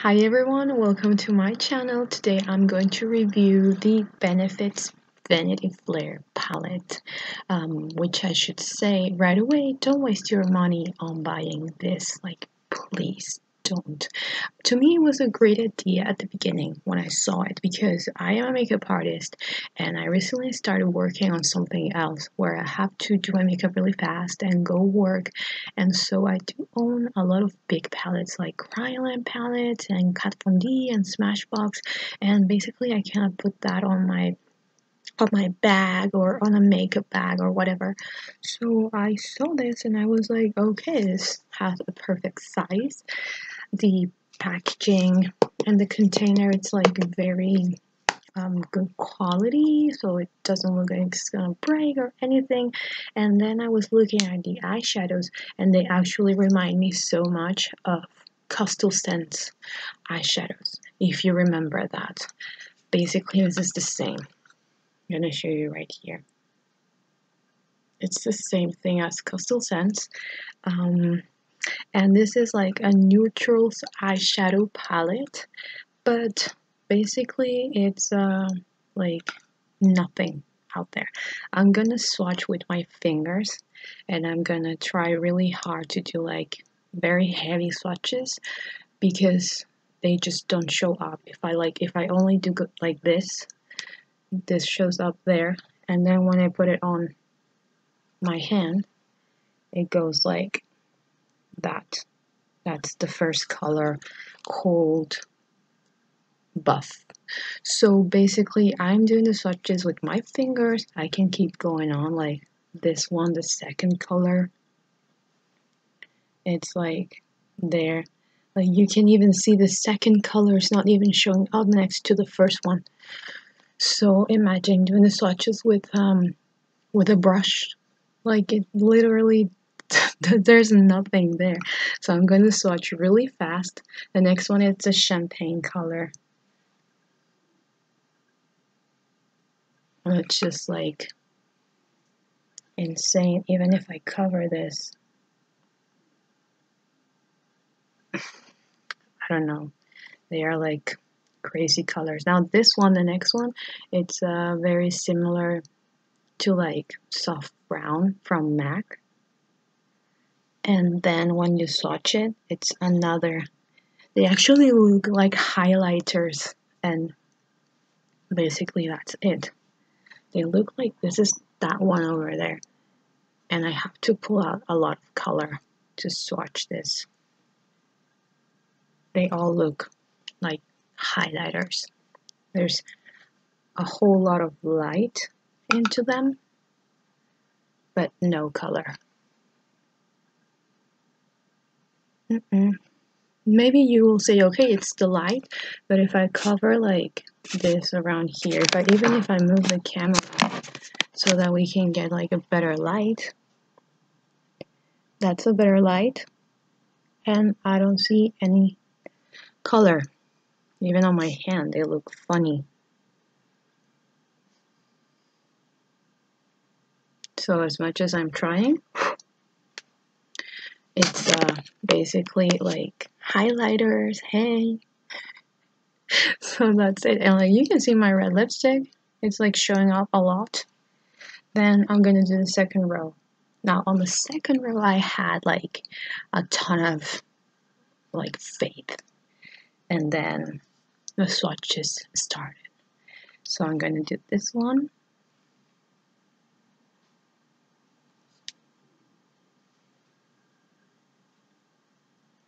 Hi everyone, welcome to my channel. Today I'm going to review the Benefits Vanity Flare palette, which I should say right away, don't waste your money on buying this, please don't. To me, it was a great idea at the beginning when I saw it because I am a makeup artist and I recently started working on something else where I have to do my makeup really fast and go work. And so I do own a lot of big palettes like Kryolan palettes and Kat Von D and Smashbox, and basically I cannot put that on my bag or on a makeup bag or whatever. So I saw this and I was like, okay, this has a perfect size. The packaging and the container, it's like very good quality, so it doesn't look like it's gonna break or anything. And then I was looking at the eyeshadows and they actually remind me so much of Coastal Scents eyeshadows, if you remember that. Basically this is the same. I'm gonna show you right here. It's the same thing as Coastal Scents. And this is like a neutrals eyeshadow palette, but basically it's like nothing out there. I'm gonna swatch with my fingers and I'm gonna try really hard to do like very heavy swatches because they just don't show up. If I only do like this shows up there, and then when I put it on my hand it goes like that. That's the first color, cold buff. So basically I'm doing the swatches with my fingers. I can keep going on like this one, the second color, it's like there, like you can even see the second color is not even showing up next to the first one. So imagine doing the swatches with a brush, like it literally there's nothing there. So I'm going to swatch really fast. The next one, it's a champagne color. It's just like insane. Even if I cover this, I don't know, they are like crazy colors. Now this one, the next one, it's very similar to like soft brown from MAC. And then when you swatch it, it's another, they actually look like highlighters, and basically that's it. They look like this is that one over there, and I have to pull out a lot of color to swatch this. They all look like highlighters. There's a whole lot of light into them, but no color. Maybe you will say, okay, it's the light, but if I cover like this around here, even if I move the camera so that we can get like a better light, that's a better light, and I don't see any color. Even on my hand, they look funny. So as much as I'm trying, it's basically like highlighters, hey. So that's it. And like you can see my red lipstick, it's like showing up a lot. Then I'm gonna do the second row. Now on the second row I had like a ton of like faith, and then the swatches started. So I'm gonna do this one.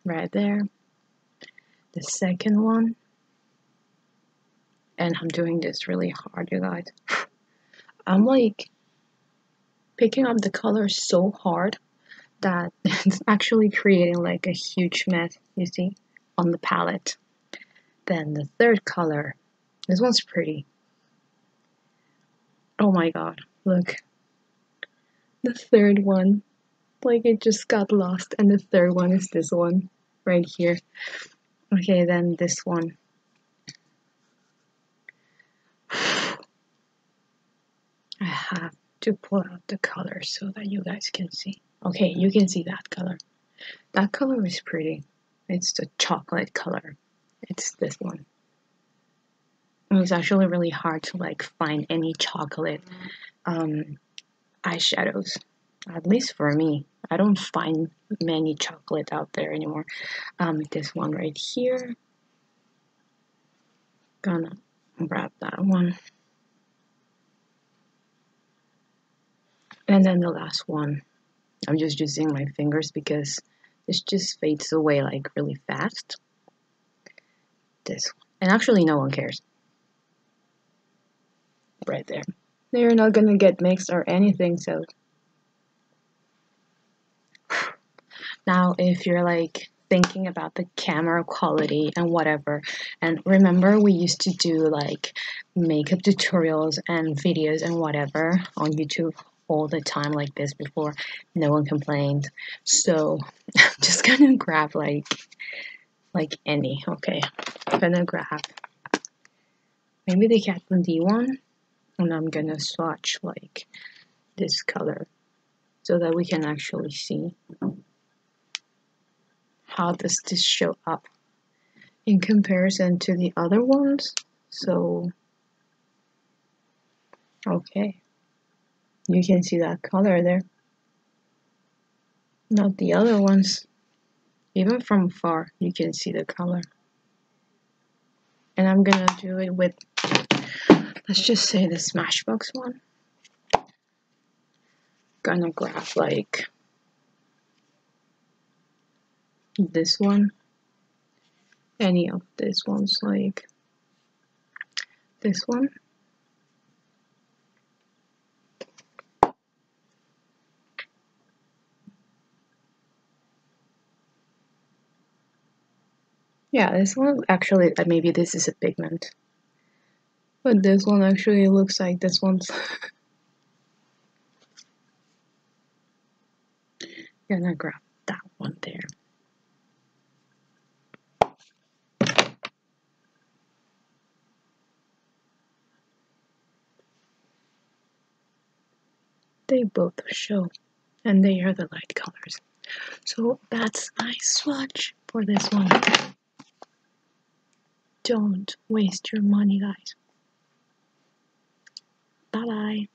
Right there. The second one. And I'm doing this really hard, you guys. I'm like picking up the colors so hard that it's actually creating like a huge mess, you see, on the palette. Then the third color, this one's pretty. Oh my god, look. The third one, like it just got lost, and the third one is this one right here. Okay, then this one. I have to pull out the color so that you guys can see. Okay, you can see that color. That color is pretty. It's the chocolate color. it's this one. And it's actually really hard to like find any chocolate eyeshadows, at least for me. I don't find many chocolate out there anymore. This one right here, gonna grab that one. And then the last one, I'm just using my fingers because this just fades away like really fast. This one. And actually no one cares. Right there. They're not gonna get mixed or anything, so. Now if you're like thinking about the camera quality and whatever, and remember we used to do like makeup tutorials and videos and whatever on YouTube all the time like this before, no one complained. So I'm just gonna grab like any. Okay, I'm gonna grab maybe the Kat Von D one, and I'm gonna swatch like this color so that we can actually see how does this show up in comparison to the other ones. So okay, you can see that color there, not the other ones. Even from far you can see the color. And I'm gonna do it with, let's just say, the Smashbox one. Gonna grab like this one, any of these ones, like this one. Yeah, this one actually, maybe this is a pigment, but this one actually looks like this one's. Gonna grab that one there. They both show, and they are the light colors. So that's my swatch for this one. Don't waste your money, guys. Bye bye.